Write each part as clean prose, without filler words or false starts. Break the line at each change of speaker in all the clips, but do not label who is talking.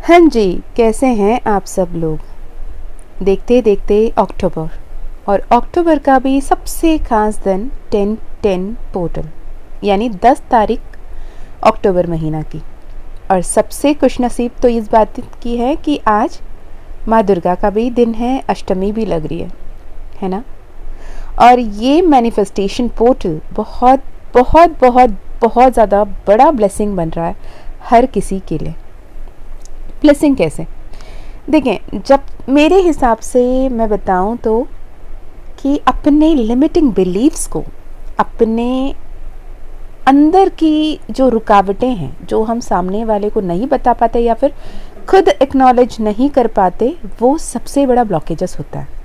हाँ जी, कैसे हैं आप सब लोग। देखते देखते अक्टूबर, और अक्टूबर का भी सबसे ख़ास दिन 10-10 पोर्टल यानी 10 तारीख अक्टूबर महीना की। और सबसे खुशनसीब तो इस बात की है कि आज माँ दुर्गा का भी दिन है, अष्टमी भी लग रही है ना। और ये मैनिफेस्टेशन पोर्टल बहुत बहुत बहुत बहुत ज़्यादा बड़ा ब्लेसिंग बन रहा है हर किसी के लिए। ब्लेसिंग कैसे? देखें, जब मेरे हिसाब से मैं बताऊं तो कि अपने लिमिटिंग बिलीव्स को, अपने अंदर की जो रुकावटें हैं, जो हम सामने वाले को नहीं बता पाते या फिर खुद एक्नॉलेज नहीं कर पाते, वो सबसे बड़ा ब्लॉकेजेस होता है।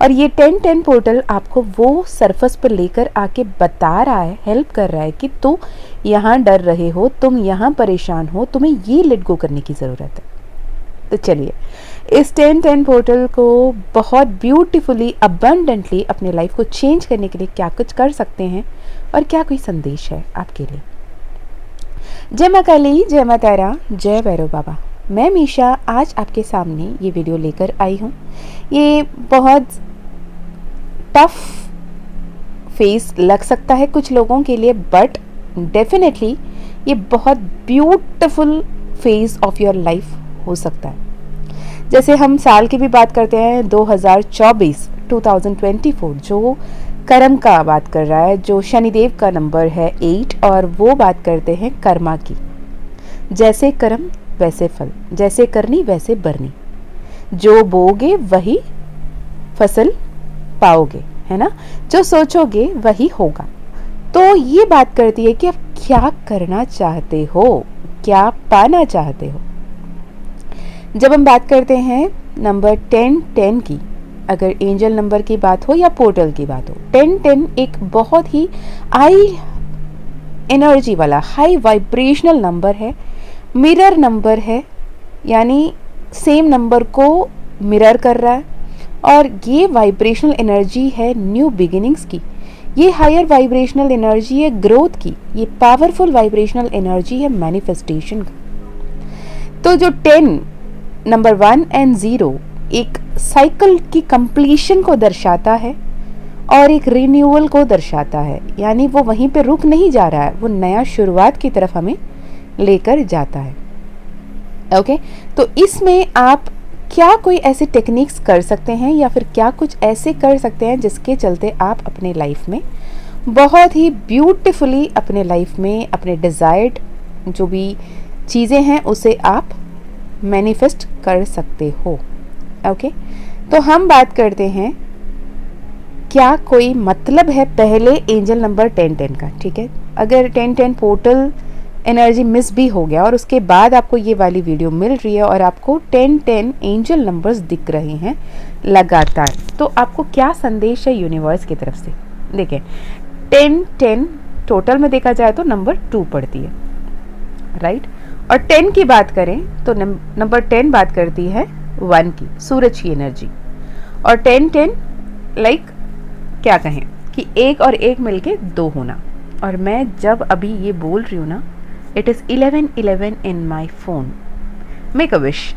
और ये 10-10 पोर्टल आपको वो सरफेस पर लेकर आके बता रहा है, हेल्प कर रहा है कि तुम यहाँ डर रहे हो, तुम यहाँ परेशान हो, तुम्हें ये लेट गो करने की ज़रूरत है। तो चलिए इस 10-10 पोर्टल को बहुत ब्यूटीफुली अबंडेंटली अपने लाइफ को चेंज करने के लिए क्या कुछ कर सकते हैं और क्या कोई संदेश है आपके लिए। जय माँ काली, जय माँ तारा, जय भैरव बाबा। मैं मीशा आज आपके सामने ये वीडियो लेकर आई हूँ। ये बहुत टफ फेस लग सकता है कुछ लोगों के लिए, बट डेफिनेटली ये बहुत beautiful phase of your life हो सकता है। जैसे हम साल की भी बात करते हैं 2024 जो कर्म का बात कर रहा है, जो शनिदेव का नंबर है 8, और वो बात करते हैं कर्मा की। जैसे कर्म वैसे फल, जैसे करनी वैसे बरनी, जो बोगे वही फसल पाओगे, है ना। जो सोचोगे वही होगा। तो ये बात करती है कि आप क्या करना चाहते हो, क्या पाना चाहते हो। जब हम बात करते हैं नंबर 10-10 की, अगर एंजल नंबर की बात हो या पोर्टल की बात हो, 10-10 एक बहुत ही हाई एनर्जी वाला, हाई वाइब्रेशनल नंबर है, मिरर नंबर है, यानी सेम नंबर को मिरर कर रहा है। और ये वाइब्रेशनल एनर्जी है न्यू बिगिनिंग्स की, ये हायर वाइब्रेशनल एनर्जी है ग्रोथ की, ये पावरफुल वाइब्रेशनल एनर्जी है मैनिफेस्टेशन का। तो जो 10 नंबर 1 और 0 एक साइकिल की कंप्लीशन को दर्शाता है और एक रिन्यूअल को दर्शाता है, यानी वो वहीं पे रुक नहीं जा रहा है, वो नया शुरुआत की तरफ हमें लेकर जाता है। ओके, तो इसमें आप क्या कोई ऐसी टेक्निक्स कर सकते हैं या फिर क्या कुछ ऐसे कर सकते हैं जिसके चलते आप अपने लाइफ में बहुत ही ब्यूटीफुली अपने लाइफ में अपने डिज़ायर्ड जो भी चीज़ें हैं उसे आप मैनिफेस्ट कर सकते हो। ओके, तो हम बात करते हैं क्या कोई मतलब है पहले एंजल नंबर 10-10 का। ठीक है, अगर 10-10 पोर्टल एनर्जी मिस भी हो गया और उसके बाद आपको ये वाली वीडियो मिल रही है और आपको 10-10 एंजल नंबर्स दिख रहे हैं लगातार, तो आपको क्या संदेश है यूनिवर्स की तरफ से। देखिए, 10-10 टोटल में देखा जाए तो नंबर 2 पड़ती है, राइट। और 10 की बात करें तो नंबर 10 बात करती है 1 की, सूरज की एनर्जी। और 10-10 लाइक क्या कहें कि 1 और 1 मिलके 2 होना। और मैं जब अभी ये बोल रही हूँ ना, it is 11-11 in my phone, make a wish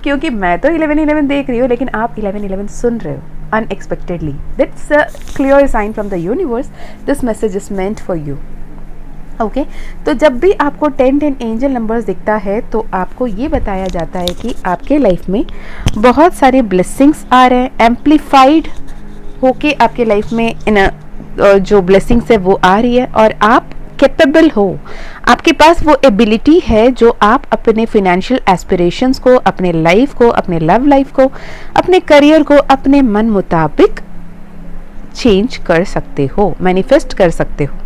क्योंकि मैं तो 11-11 देख रही हूँ लेकिन आप 11-11 सुन रहे हो unexpectedly. That's a clear sign from the universe, this message is meant for you. Okay, तो जब भी आपको 10-10 एंजल नंबर्स दिखता है तो आपको ये बताया जाता है कि आपके लाइफ में बहुत सारे ब्लेसिंग्स आ रहे हैं, एम्प्लीफाइड होके आपके लाइफ में जो ब्लेसिंग्स है वो आ रही है, और आप कैपेबल हो, आपके पास वो एबिलिटी है जो आप अपने फिनेंशियल एस्पिरेशंस को, अपने लाइफ को, अपने लव लाइफ को, अपने करियर को अपने मन मुताबिक चेंज कर सकते हो, मैनिफेस्ट कर सकते हो।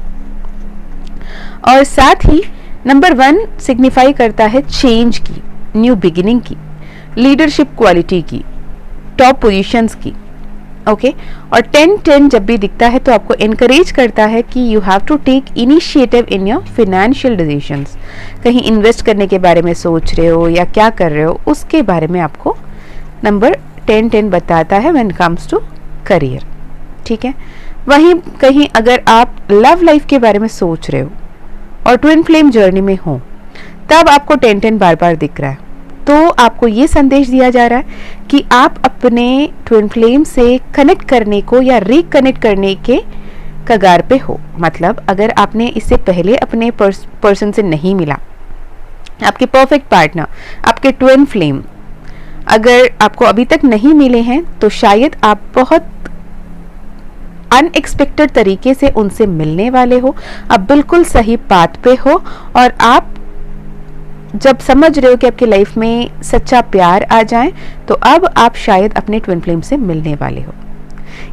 और साथ ही नंबर 1 सिग्निफाई करता है चेंज की, न्यू बिगिनिंग की, लीडरशिप क्वालिटी की, टॉप पोजीशंस की। ओके, और 10-10 जब भी दिखता है तो आपको इनकरेज करता है कि you have to take initiative in your financial decisions. कहीं इन्वेस्ट करने के बारे में सोच रहे हो या क्या कर रहे हो, उसके बारे में आपको नंबर 10-10 बताता है व्हेन कम्स टू करियर। ठीक है, वहीं कहीं अगर आप लव लाइफ के बारे में सोच रहे हो और ट्विन फ्लेम जर्नी में हो तब आपको 10-10 बार बार दिख रहा है, तो आपको ये संदेश दिया जा रहा है कि आप अपने ट्विन फ्लेम से कनेक्ट करने को या रिकनेक्ट करने के कगार पे हो। मतलब अगर आपने इससे पहले अपने पर्सन से नहीं मिला, आपके परफेक्ट पार्टनर, आपके ट्विन फ्लेम अगर आपको अभी तक नहीं मिले हैं, तो शायद आप बहुत अनएक्सपेक्टेड तरीके से उनसे मिलने वाले हो। आप बिल्कुल सही बात पे हो और आप जब समझ रहे हो कि आपकी लाइफ में सच्चा प्यार आ जाए, तो अब आप शायद अपने ट्विन फ्लेम से मिलने वाले हो,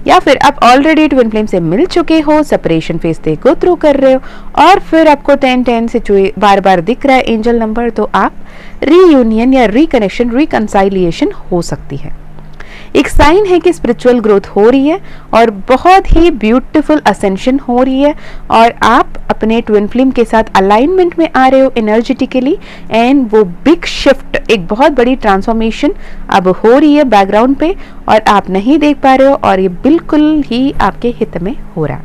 या फिर आप ऑलरेडी ट्विन फ्लेम से मिल चुके हो, सेपरेशन फेज से गो थ्रू कर रहे हो और फिर आपको 10-10 से बार बार दिख रहा है एंजल नंबर, तो आप रीयूनियन या रिकनेक्शन, रिकंसाइलिएशन हो सकती है। एक साइन है कि स्पिरिचुअल ग्रोथ हो रही है और बहुत ही ब्यूटीफुल असेंशन हो रही है और आप अपने ट्विन फ्लेम के साथ अलाइनमेंट में आ रहे हो एनर्जेटिकली, एंड वो बिग शिफ्ट, एक बहुत बड़ी ट्रांसफॉर्मेशन अब हो रही है बैकग्राउंड पे और आप नहीं देख पा रहे हो, और ये बिल्कुल ही आपके हित में हो रहा है।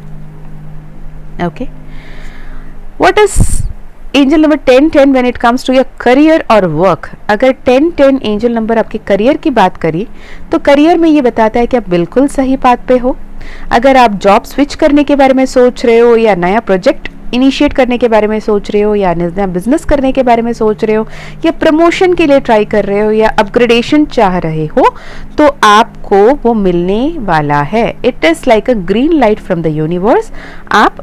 Okay, what is angel number 10-10 when it comes to your career और वर्क? अगर 10-10 एंजल नंबर आपके करियर की बात करी, तो करियर में ये बताता है कि आप बिल्कुल सही बात पे हो। अगर आप जॉब स्विच करने के बारे में सोच रहे हो, या नया प्रोजेक्ट इनिशिएट करने के बारे में सोच रहे हो, या नया बिजनेस करने के बारे में सोच रहे हो, या प्रमोशन के लिए ट्राई कर रहे हो, या अपग्रेडेशन चाह रहे हो, तो आपको वो मिलने वाला है। It is like a green light from the universe. आप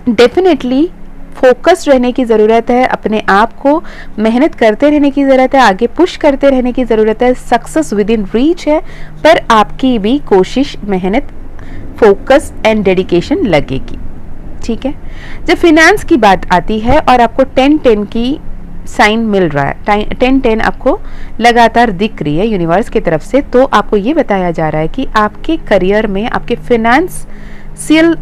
डेफिनेटली फोकस रहने की ज़रूरत है, अपने आप को मेहनत करते रहने की ज़रूरत है, आगे पुश करते रहने की ज़रूरत है। सक्सेस विद इन रीच है, पर आपकी भी कोशिश, मेहनत, फोकस एंड डेडिकेशन लगेगी। ठीक है, जब फिनेंस की बात आती है और आपको 10-10 की साइन मिल रहा है, 10-10 आपको लगातार दिख रही है यूनिवर्स की तरफ से, तो आपको ये बताया जा रहा है कि आपके करियर में, आपके फाइनेंशियल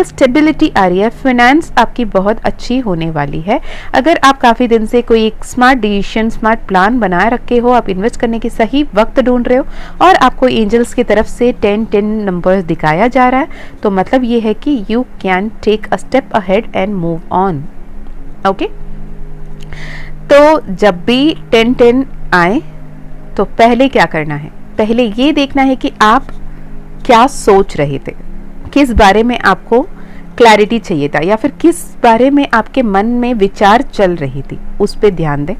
स्टेबिलिटी आ रही है, फाइनेंस आपकी बहुत अच्छी होने वाली है। अगर आप काफ़ी दिन से कोई एक स्मार्ट डिसीजन, स्मार्ट प्लान बनाए रखे हो, आप इन्वेस्ट करने की सही वक्त ढूंढ रहे हो और आपको एंजल्स की तरफ से 10-10 नंबर दिखाया जा रहा है, तो मतलब ये है कि you can take a step ahead and move on. Okay, तो जब भी 10-10 आए तो पहले क्या करना है? पहले ये देखना है कि आप क्या सोच रहे थे, किस बारे में आपको क्लैरिटी चाहिए था, या फिर किस बारे में आपके मन में विचार चल रही थी, उस पर ध्यान दें।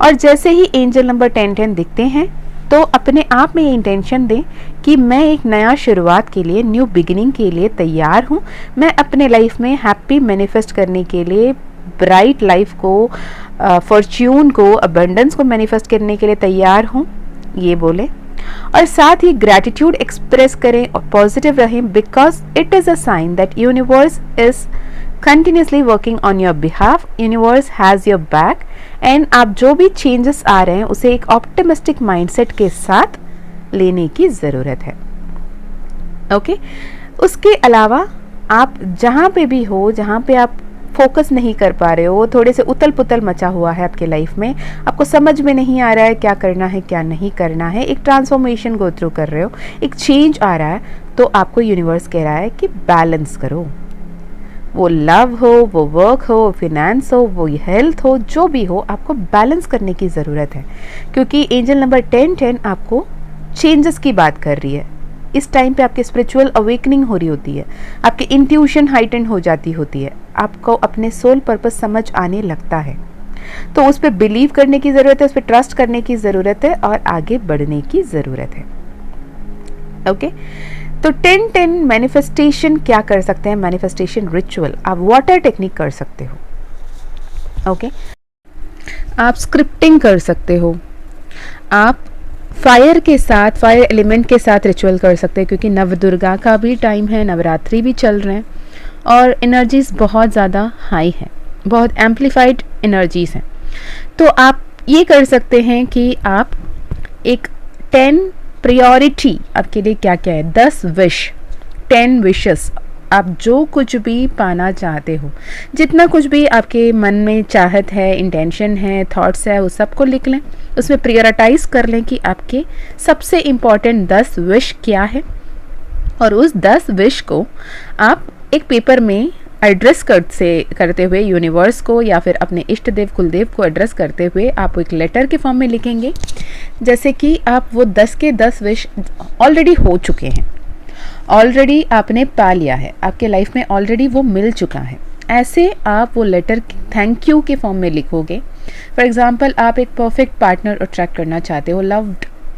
और जैसे ही एंजल नंबर 10-10 दिखते हैं, तो अपने आप में ये इंटेंशन दें कि मैं एक नया शुरुआत के लिए, न्यू बिगिनिंग के लिए तैयार हूँ। मैं अपने लाइफ में हैप्पी मैनिफेस्ट करने के लिए, ब्राइट लाइफ को, फॉर्च्यून को, अबंडेंस को मैनिफेस्ट करने के लिए तैयार हूँ, ये बोले। और साथ ही ग्रैटिट्यूड एक्सप्रेस करें और पॉजिटिव रहें, because it is a sign that universe is continuously working on your behalf, universe has your back, and आप जो भी चेंजेस आ रहे हैं उसे एक ऑप्टिमिस्टिक माइंडसेट के साथ लेने की ज़रूरत है। ओके, उसके अलावा आप जहाँ पे भी हो, जहाँ पे आप फोकस नहीं कर पा रहे हो, थोड़े से उतल पुतल मचा हुआ है आपके लाइफ में, आपको समझ में नहीं आ रहा है क्या करना है क्या नहीं करना है, एक ट्रांसफॉर्मेशन गो थ्रू कर रहे हो, एक चेंज आ रहा है, तो आपको यूनिवर्स कह रहा है कि बैलेंस करो। वो लव हो, वो वर्क हो, फिनेंस हो, वो हेल्थ हो, जो भी हो, आपको बैलेंस करने की ज़रूरत है, क्योंकि एंजल नंबर 10-10 आपको चेंजेस की बात कर रही है। इस टाइम पे आपके स्पिरिचुअल अवेकनिंग हो रही होती है, आपकी इंट्यूशन हाइटन हो जाती होती है, आपको अपने सोल पर्पस समझ आने लगता है, तो उस पर बिलीव करने की ज़रूरत है, उस पर ट्रस्ट करने की ज़रूरत है और आगे बढ़ने की ज़रूरत है। ओके, तो 10-10 मैनिफेस्टेशन क्या कर सकते हैं? मैनिफेस्टेशन रिचुअल आप वाटर टेक्निक कर सकते हो। ओके, आप स्क्रिप्टिंग कर सकते हो, आप फायर के साथ, फायर एलिमेंट के साथ रिचुअल कर सकते हैं, क्योंकि नवदुर्गा का भी टाइम है, नवरात्रि भी चल रहे हैं और एनर्जीज बहुत ज़्यादा हाई हैं, बहुत एम्पलीफाइड एनर्जीज हैं। तो आप ये कर सकते हैं कि आप एक 10 प्रायोरिटी आपके लिए क्या क्या है, 10 विश, 10 विशेस, आप जो कुछ भी पाना चाहते हो, जितना कुछ भी आपके मन में चाहत है, इंटेंशन है, थॉट्स है, उस सबको लिख लें, उसमें प्रायोरिटाइज कर लें कि आपके सबसे इम्पॉर्टेंट 10 विश क्या है, और उस 10 विश को आप एक पेपर में एड्रेस करते हुए यूनिवर्स को या फिर अपने इष्ट देव कुलदेव को एड्रेस करते हुए आप एक लेटर के फॉर्म में लिखेंगे, जैसे कि आप वो 10 के 10 विश ऑलरेडी हो चुके हैं, ऑलरेडी आपने पा लिया है, आपके लाइफ में ऑलरेडी वो मिल चुका है। ऐसे आप वो लेटर थैंक यू के फॉर्म में लिखोगे। फॉर एग्जाम्पल, आप एक परफेक्ट पार्टनर अट्रैक्ट करना चाहते हो,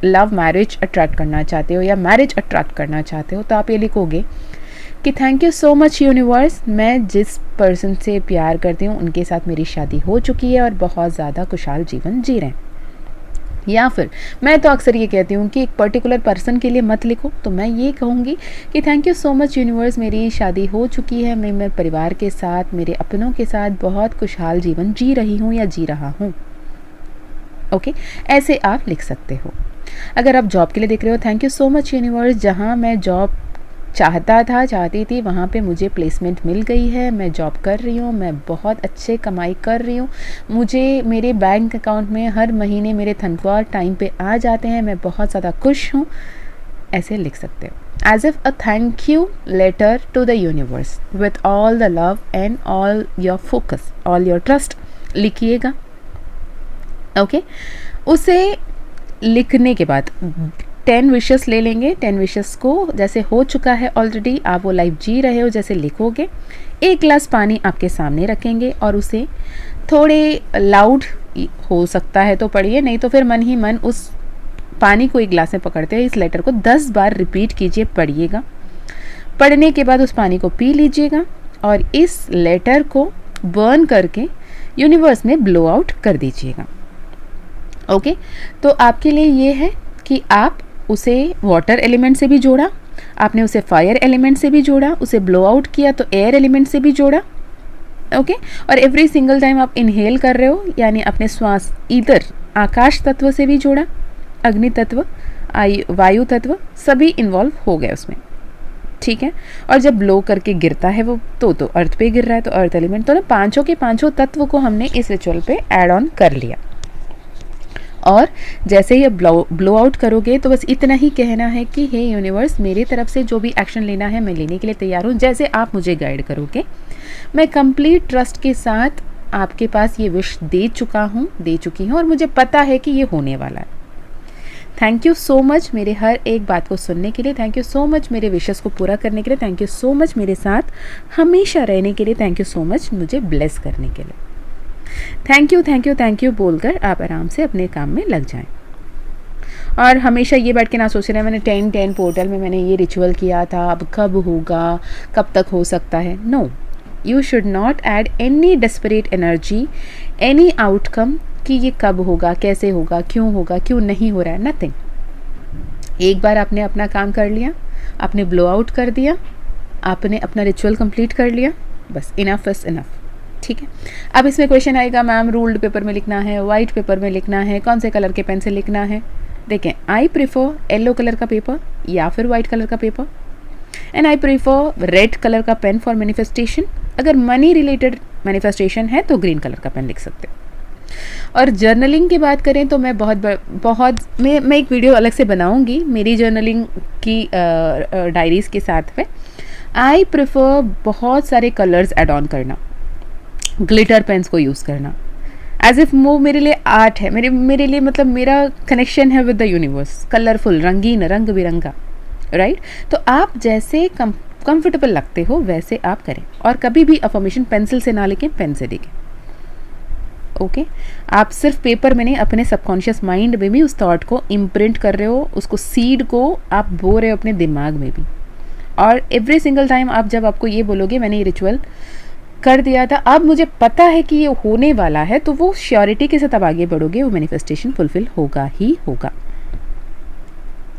लव मैरिज अट्रैक्ट करना चाहते हो या मैरिज अट्रैक्ट करना चाहते हो, तो आप ये लिखोगे कि thank you so much universe, मैं जिस पर्सन से प्यार करती हूँ उनके साथ मेरी शादी हो चुकी है और बहुत ज़्यादा खुशहाल जीवन जी रहे हैं। या फिर मैं तो अक्सर ये कहती हूँ कि एक पर्टिकुलर पर्सन के लिए मत लिखो, तो मैं ये कहूँगी कि thank you so much universe, मेरी शादी हो चुकी है, मैं मेरे परिवार के साथ, मेरे अपनों के साथ बहुत खुशहाल जीवन जी रही हूँ या जी रहा हूँ। ओके, ऐसे आप लिख सकते हो। अगर आप जॉब के लिए देख रहे हो, thank you so much universe, जहाँ मैं जॉब चाहती थी वहाँ पे मुझे प्लेसमेंट मिल गई है, मैं जॉब कर रही हूँ, मैं बहुत अच्छे कमाई कर रही हूँ, मुझे मेरे बैंक अकाउंट में हर महीने मेरे तनख्वाह टाइम पे आ जाते हैं, मैं बहुत ज़्यादा खुश हूँ। ऐसे लिख सकते हो as if a thank you letter to the universe with all the love and all your focus, all your trust लिखिएगा। ओके, उसे लिखने के बाद 10 विशेस ले लेंगे। 10 विशेस को जैसे हो चुका है ऑलरेडी, आप वो लाइफ जी रहे हो जैसे लिखोगे। एक गिलास पानी आपके सामने रखेंगे और उसे थोड़े लाउड हो सकता है तो पढ़िए, नहीं तो फिर मन ही मन उस पानी को एक गिलास में पकड़ते हुए इस लेटर को 10 बार रिपीट कीजिए, पढ़िएगा। पढ़ने के बाद उस पानी को पी लीजिएगा और इस लेटर को बर्न करके यूनिवर्स में ब्लो आउट कर दीजिएगा। ओके, तो आपके लिए ये है कि आप उसे वाटर एलिमेंट से भी जोड़ा, आपने उसे फायर एलिमेंट से भी जोड़ा, उसे ब्लो आउट किया तो एयर एलिमेंट से भी जोड़ा। ओके, और एवरी सिंगल टाइम आप इनहेल कर रहे हो यानी अपने श्वास इधर आकाश तत्व से भी जोड़ा, अग्नि तत्व, वायु तत्व सभी इन्वॉल्व हो गए उसमें। ठीक है, और जब ब्लो करके गिरता है वो तो अर्थ पे गिर रहा है तो अर्थ एलिमेंट, तो ना पांचों के पांचों तत्व को हमने इस रिचुअल पे ऐड ऑन कर लिया। और जैसे ही ब्लो आउट करोगे तो बस इतना ही कहना है कि हे यूनिवर्स, मेरी तरफ से जो भी एक्शन लेना है मैं लेने के लिए तैयार हूँ, जैसे आप मुझे गाइड करोगे। मैं कंप्लीट ट्रस्ट के साथ आपके पास ये विश दे चुकी हूँ और मुझे पता है कि ये होने वाला है। थैंक यू सो मच मेरे हर एक बात को सुनने के लिए, थैंक यू सो मच मेरे विशेस को पूरा करने के लिए, थैंक यू सो मच मेरे साथ हमेशा रहने के लिए, थैंक यू सो मच मुझे ब्लेस करने के लिए। थैंक यू बोलकर आप आराम से अपने काम में लग जाएं। और हमेशा ये बैठ के ना सोच रहे हैं मैंने 10-10 पोर्टल में मैंने ये रिचुअल किया था, अब कब होगा, कब तक हो सकता है। No, you should not add any desperate energy, any outcome कि ये कब होगा, कैसे होगा, क्यों नहीं हो रहा है, नथिंग। एक बार आपने अपना काम कर लिया, आपने ब्लो आउट कर दिया, आपने अपना रिचुअल कंप्लीट कर लिया, बस इनफ इज इनफ। ठीक है, अब इसमें क्वेश्चन आएगा मैम रूल्ड पेपर में लिखना है, वाइट पेपर में लिखना है, कौन से कलर के पेन से लिखना है। देखें, आई प्रीफर येलो कलर का पेपर या फिर वाइट कलर का paper, and I prefer red colour का पेन फॉर मैनिफेस्टेशन। अगर मनी रिलेटेड मैनिफेस्टेशन है तो ग्रीन कलर का पेन लिख सकते हो। और जर्नलिंग की बात करें तो मैं मैं एक वीडियो अलग से बनाऊंगी मेरी जर्नलिंग की डायरीज़ के साथ में। आई प्रेफर बहुत सारे कलर्स ऐड ऑन करना, ग्लिटर पेन्स को यूज़ करना, एज इफ वो मेरे लिए आर्ट है, मेरे लिए मतलब मेरा कनेक्शन है विद द यूनिवर्स, कलरफुल, रंगीन, रंग बिरंगा, राइट। तो आप जैसे कंफर्टेबल लगते हो वैसे आप करें, और कभी भी अफर्मेशन पेंसिल से ना लिखें, पेन से लिखें। ओके, आप सिर्फ पेपर में नहीं, अपने सबकॉन्शियस माइंड में भी उस थॉट को इम्प्रिंट कर रहे हो, उसको सीड को आप बो रहे हो अपने दिमाग में भी। और एवरी सिंगल टाइम आप जब आपको ये बोलोगे मैंने ये रिचुअल कर दिया था, अब मुझे पता है कि ये होने वाला है, तो वो श्योरिटी के साथ अब आगे बढ़ोगे, वो मैनिफेस्टेशन फुलफिल होगा ही होगा।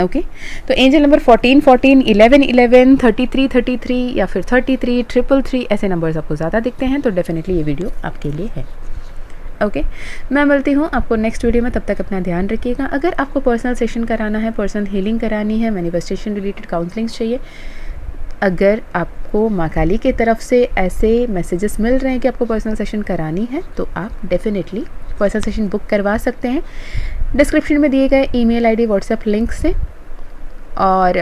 ओके, तो एंजल नंबर 14 14, 11 11, 33 33 या फिर 33 333 ऐसे नंबर्स आपको ज़्यादा दिखते हैं, तो डेफिनेटली ये वीडियो आपके लिए है। ओके, मैं मिलती हूँ आपको नेक्स्ट वीडियो में, तब तक अपना ध्यान रखिएगा। अगर आपको पर्सनल सेशन कराना है, पर्सनल हीलिंग करानी है, मैनिफेस्टेशन रिलेटेड काउंसलिंग्स चाहिए, अगर आपको माँ काली की तरफ से ऐसे मैसेजेस मिल रहे हैं कि आपको पर्सनल सेशन करानी है, तो आप डेफिनेटली पर्सनल सेशन बुक करवा सकते हैं डिस्क्रिप्शन में दिए गए ईमेल आईडी व्हाट्सएप लिंक से। और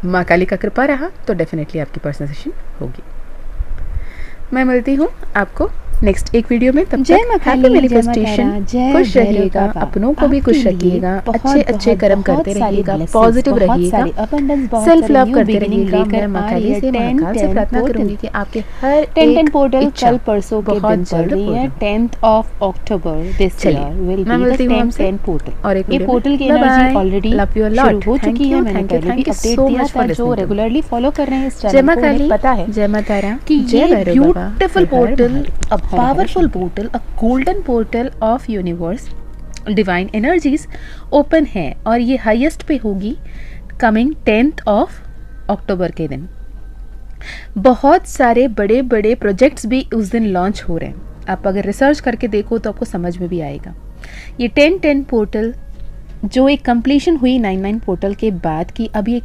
माँ काली का कृपा रहा तो डेफिनेटली आपकी पर्सनल सेशन होगी। मैं मिलती हूँ आपको नेक्स्ट एक वीडियो में। तब
जय
तक
माँ
हैप्पी
काली,
मैनिफेस्टेशन,
जय माँ तारा,
खुश
जय
रहिएगा,
भैरव बाबा।
अपनों को भी खुश
आपके लिए
रखिएगा,
बहुत
अच्छे अच्छे
बहुत
कर्म
बहुत
करते
सारी
रहिएगा,
blessings,
पॉजिटिव
बहुत
रहिएगा,
सारी abundance, बहुत
सेल्फ
सारी
लव
new
करते
beginning
रहिएगा। मैं
लेकर
माँ
आ
काली
रही है
से, महाकाल से
10
प्रार्थना
portal।
करूंगी कि आपके हर
10
एक
पोर्टल
इच्छा
कल परसों के दिन
बहुत
पड़
जल्द
रही है।
पूर्ण।
10th ऑफ अक्टूबर दिस
चलिए,
ईयर विल
मैं
बी
मिलती
द
हूँ आपसे
10 पोर्टल।
और एक
ये
वीडियो
पोर्टल की
में।
एनर्जी ऑलरेडी
लव यू
शुरू हो
लॉट।
चुकी है। मैंने पहले भी
थैंक यू
अपडेट
सो
दिया
मच
था।
फॉर
जो
लिसनिंग।
रेगुलरली फॉलो कर रहे हैं इस
जय
चैनल
माँ
को उन्हें
काली,
पता है
जय माँ तारा,
कि
जय
ये
भैरव बाबा,
ब्यूटीफुल
हर हर
पोर्टल,
महादेव।
अ
हर हर
powerful
Shankar.
Portal, a golden portal of universe divine energies open है और ये हाईएस्ट पे होगी कमिंग 10th ऑफ अक्टूबर के दिन। बहुत सारे बड़े बड़े प्रोजेक्ट्स भी उस दिन लॉन्च हो रहे हैं। आप अगर रिसर्च करके देखो तो आपको समझ में भी आएगा। ये 10-10 पोर्टल जो एक कंप्लीशन हुई 9-9 पोर्टल के बाद की, अभी एक